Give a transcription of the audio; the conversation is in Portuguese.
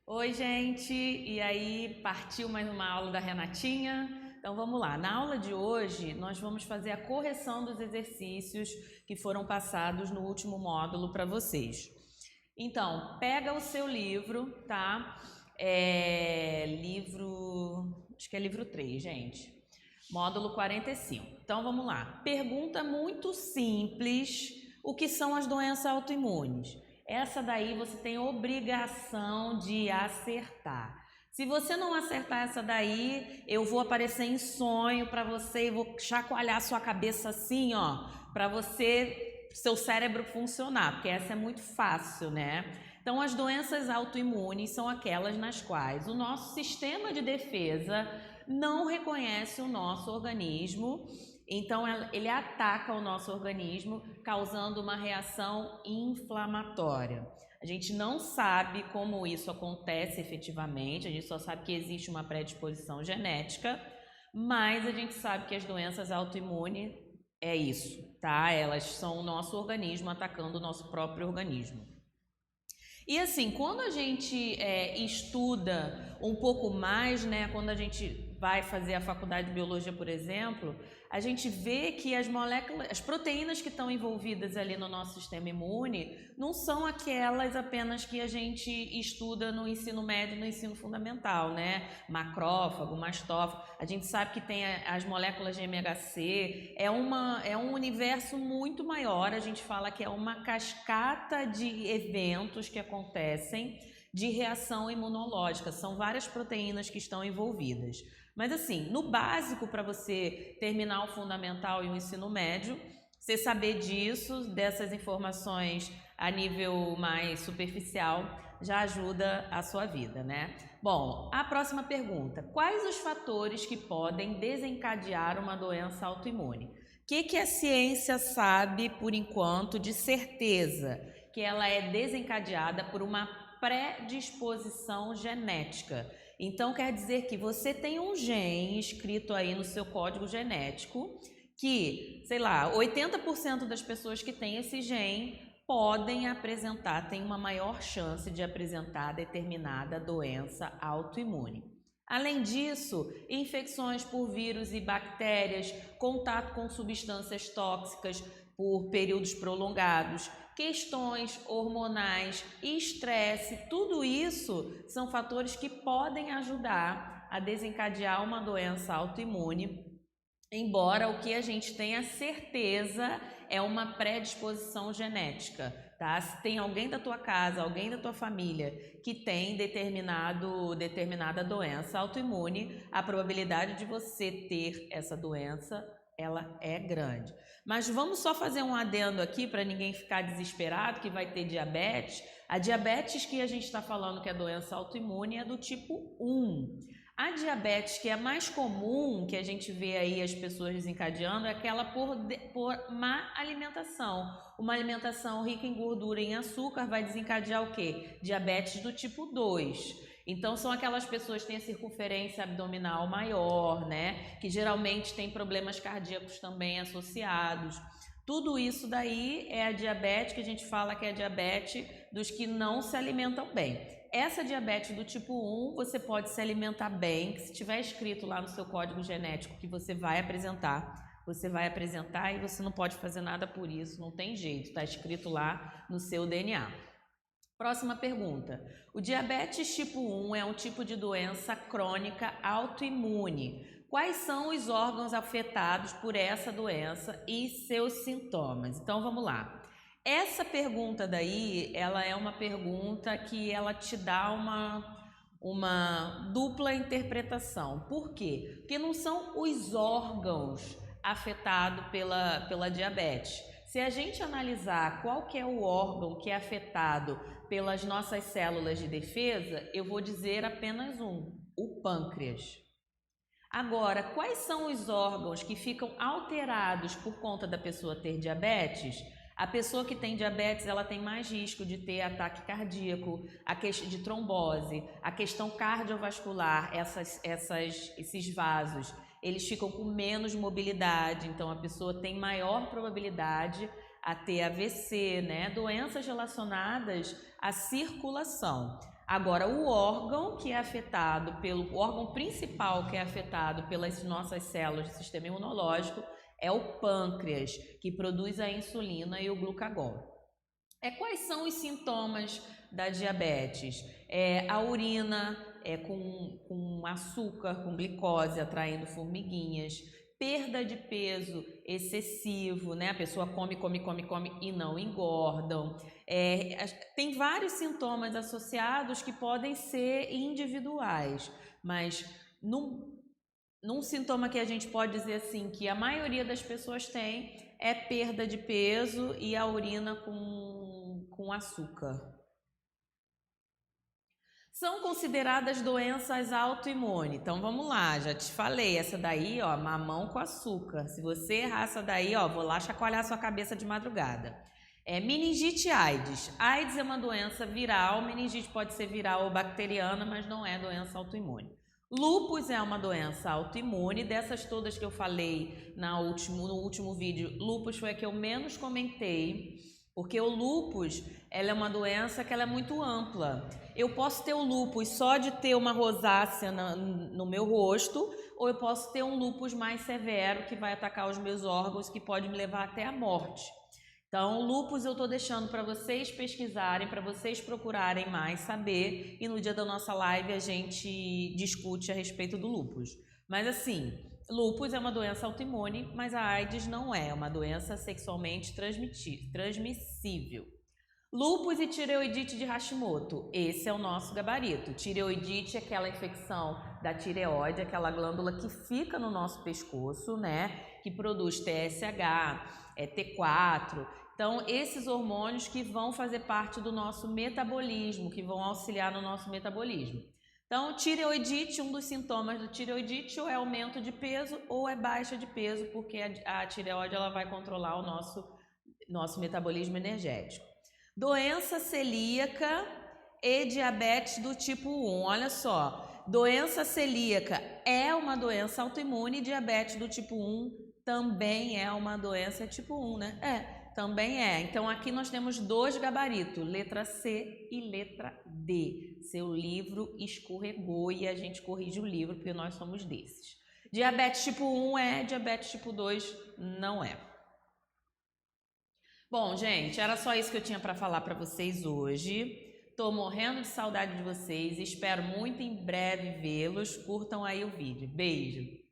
Oi, gente! E aí, partiu mais uma aula da Renatinha? Então vamos lá. Na aula de hoje, nós vamos fazer a correção dos exercícios que foram passados no último módulo para vocês. Então, pega o seu livro, tá? Acho que é livro 3, gente. Módulo 45. Então vamos lá. Pergunta muito simples: o que são as doenças autoimunes? Essa daí você tem obrigação de acertar. Se você não acertar essa daí, eu vou aparecer em sonho para você e vou chacoalhar sua cabeça assim, ó, para seu cérebro funcionar, porque essa é muito fácil, né? Então, as doenças autoimunes são aquelas nas quais o nosso sistema de defesa não reconhece o nosso organismo, então ele ataca o nosso organismo, causando uma reação inflamatória. A gente não sabe como isso acontece efetivamente, a gente só sabe que existe uma predisposição genética, mas a gente sabe que as doenças autoimunes é isso, tá? Elas são o nosso organismo atacando o nosso próprio organismo. E assim, quando a gente estuda um pouco mais, né, quando a gente vai fazer a faculdade de biologia, por exemplo, a gente vê que as moléculas, as proteínas que estão envolvidas ali no nosso sistema imune não são aquelas apenas que a gente estuda no ensino médio e no ensino fundamental, né? Macrófago, mastófago. A gente sabe que tem as moléculas de MHC, é um universo muito maior. A gente fala que é uma cascata de eventos que acontecem de reação imunológica. São várias proteínas que estão envolvidas. Mas assim, no básico, para você terminar o fundamental e o ensino médio, você saber disso, dessas informações a nível mais superficial, já ajuda a sua vida, né? Bom, a próxima pergunta: quais os fatores que podem desencadear uma doença autoimune? O que a ciência sabe, por enquanto, de certeza? Que ela é desencadeada por uma predisposição genética. Então, quer dizer que você tem um gene escrito aí no seu código genético que, sei lá, 80% das pessoas que têm esse gene podem apresentar, têm uma maior chance de apresentar determinada doença autoimune. Além disso, infecções por vírus e bactérias, contato com substâncias tóxicas por períodos prolongados, questões hormonais, estresse, tudo isso são fatores que podem ajudar a desencadear uma doença autoimune, embora o que a gente tenha certeza é uma predisposição genética, tá? Se tem alguém da tua casa, alguém da tua família que tem determinada doença autoimune, a probabilidade de você ter essa doença, ela é grande. Mas vamos só fazer um adendo aqui para ninguém ficar desesperado que vai ter diabetes. A diabetes que a gente está falando que é doença autoimune é do tipo 1. A diabetes que é mais comum, que a gente vê aí as pessoas desencadeando, é aquela por má alimentação. Uma alimentação rica em gordura e em açúcar vai desencadear o quê? Diabetes do tipo 2. Então, são aquelas pessoas que têm a circunferência abdominal maior, né? Que geralmente têm problemas cardíacos também associados. Tudo isso daí é a diabetes que a gente fala que é a diabetes dos que não se alimentam bem. Essa diabetes do tipo 1, você pode se alimentar bem, que se tiver escrito lá no seu código genético que você vai apresentar e você não pode fazer nada por isso, não tem jeito, está escrito lá no seu DNA. Próxima pergunta: o diabetes tipo 1 é um tipo de doença crônica autoimune. Quais são os órgãos afetados por essa doença e seus sintomas? Então vamos lá. Essa pergunta daí, ela é uma pergunta que ela te dá uma dupla interpretação. Por quê? Porque não são os órgãos afetados pela diabetes. Se a gente analisar qual que é o órgão que é afetado pelas nossas células de defesa, eu vou dizer apenas um: o pâncreas. Agora, quais são os órgãos que ficam alterados por conta da pessoa ter diabetes? A pessoa que tem diabetes, ela tem mais risco de ter ataque cardíaco, a questão de trombose, a questão cardiovascular, esses vasos, eles ficam com menos mobilidade, então a pessoa tem maior probabilidade a ter AVC, né? Doenças relacionadas à circulação. Agora, o órgão que é afetado o órgão principal que é afetado pelas nossas células do sistema imunológico é o pâncreas, que produz a insulina e o glucagon. Quais são os sintomas da diabetes? A urina com açúcar, com glicose, atraindo formiguinhas, perda de peso excessivo, né? A pessoa come e não engordam. Tem vários sintomas associados que podem ser individuais, mas num sintoma que a gente pode dizer assim, que a maioria das pessoas tem, é perda de peso e a urina com açúcar. São consideradas doenças autoimunes. Então vamos lá, já te falei, essa daí, ó, mamão com açúcar. Se você errar essa daí, ó, vou lá chacoalhar sua cabeça de madrugada. Meningite AIDS. AIDS é uma doença viral, meningite pode ser viral ou bacteriana, mas não é doença autoimune. Lúpus é uma doença autoimune, dessas todas que eu falei no último vídeo, lúpus foi a que eu menos comentei, porque o lúpus, ela é uma doença que ela é muito ampla. Eu posso ter o lúpus só de ter uma rosácea no meu rosto, ou eu posso ter um lúpus mais severo que vai atacar os meus órgãos, que pode me levar até a morte. Então, o lúpus eu estou deixando para vocês pesquisarem, para vocês procurarem mais saber, e no dia da nossa live a gente discute a respeito do lúpus. Mas assim, lúpus é uma doença autoimune, mas a AIDS não é uma doença sexualmente transmissível. Lúpus e tireoidite de Hashimoto, esse é o nosso gabarito. Tireoidite é aquela infecção da tireoide, aquela glândula que fica no nosso pescoço, né? Que produz TSH, T4. Então, esses hormônios que vão fazer parte do nosso metabolismo, que vão auxiliar no nosso metabolismo. Então, tireoidite, um dos sintomas da tireoidite ou é aumento de peso ou é baixa de peso, porque a tireoide ela vai controlar o nosso metabolismo energético. Doença celíaca e diabetes do tipo 1. Olha só, doença celíaca é uma doença autoimune e diabetes do tipo 1 também é uma doença tipo 1, né? Também é. Então, aqui nós temos dois gabaritos, letra C e letra D. Seu livro escorregou e a gente corrige o livro, porque nós somos desses. Diabetes tipo 1 é, diabetes tipo 2 não é. Bom, gente, era só isso que eu tinha para falar para vocês hoje. Tô morrendo de saudade de vocês, espero muito em breve vê-los. Curtam aí o vídeo. Beijo!